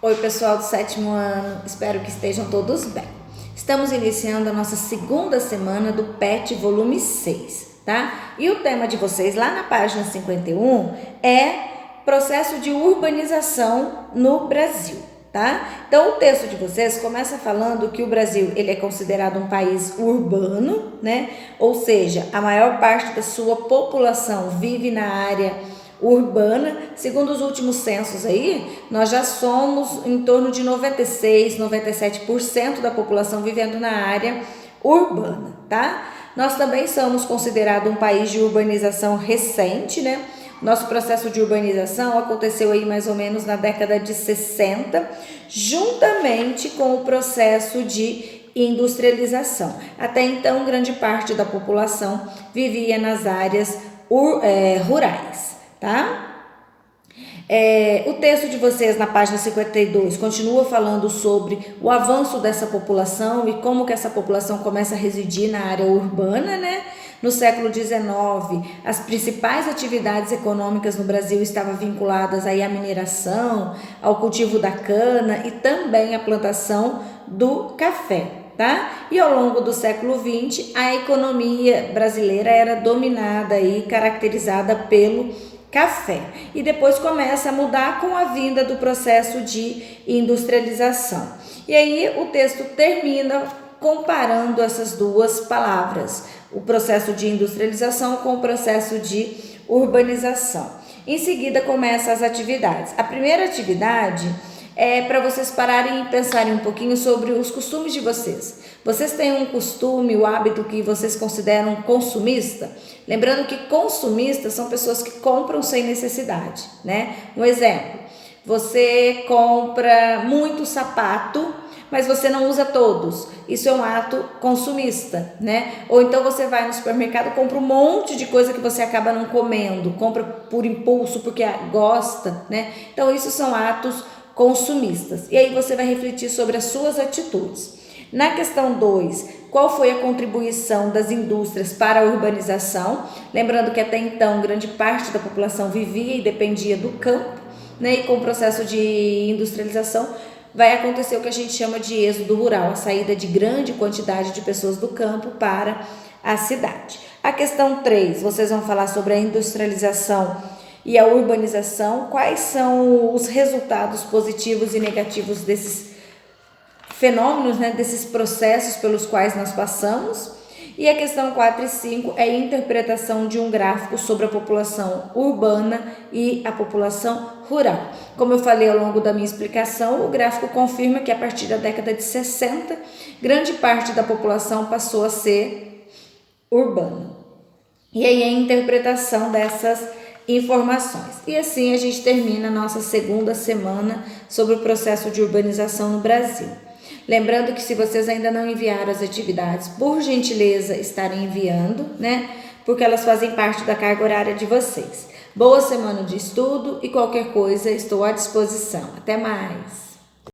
Oi, pessoal do 7º ano, espero que estejam todos bem. Estamos iniciando a nossa segunda semana do PET volume 6, tá? E o tema de vocês lá na página 51 é processo de urbanização no Brasil, tá? Então o texto de vocês começa falando que o Brasil ele é considerado um país urbano, né? Ou seja, a maior parte da sua população vive na área urbana. Segundo os últimos censos aí, nós já somos em torno de 96, 97% da população vivendo na área urbana, tá? Nós também somos considerados um país de urbanização recente, né? Nosso processo de urbanização aconteceu aí mais ou menos na década de 60, juntamente com o processo de industrialização. Até então, grande parte da população vivia nas áreas rurais, tá? O texto de vocês na página 52 continua falando sobre o avanço dessa população e como que essa população começa a residir na área urbana, né? No século XIX, as principais atividades econômicas no Brasil estavam vinculadas aí à mineração, ao cultivo da cana e também à plantação do café, tá? E ao longo do século XX, a economia brasileira era dominada e caracterizada pelo café. E depois começa a mudar com a vinda do processo de industrialização. E aí o texto termina comparando essas duas palavras, o processo de industrialização com o processo de urbanização. Em seguida começam as atividades. A primeira atividade é para vocês pararem e pensarem um pouquinho sobre os costumes de vocês. Vocês têm um costume, o hábito que vocês consideram consumista? Lembrando que consumistas são pessoas que compram sem necessidade, né? Um exemplo, você compra muito sapato, mas você não usa todos. Isso é um ato consumista, né? Ou então você vai no supermercado, compra um monte de coisa que você acaba não comendo, compra por impulso porque gosta, né? Então isso são atos consumistas. E aí você vai refletir sobre as suas atitudes. Na questão 2, qual foi a contribuição das indústrias para a urbanização? Lembrando que até então grande parte da população vivia e dependia do campo, né? E com o processo de industrialização vai acontecer o que a gente chama de êxodo rural, a saída de grande quantidade de pessoas do campo para a cidade. A questão 3, vocês vão falar sobre a industrialização e a urbanização, quais são os resultados positivos e negativos desses fenômenos, né, desses processos pelos quais nós passamos. E a questão 4 e 5 é a interpretação de um gráfico sobre a população urbana e a população rural. Como eu falei ao longo da minha explicação, o gráfico confirma que a partir da década de 60, grande parte da população passou a ser urbana. E aí a interpretação dessas informações. E assim a gente termina a nossa segunda semana sobre o processo de urbanização no Brasil. Lembrando que se vocês ainda não enviaram as atividades, por gentileza estarem enviando, né? Porque elas fazem parte da carga horária de vocês. Boa semana de estudo e qualquer coisa estou à disposição. Até mais!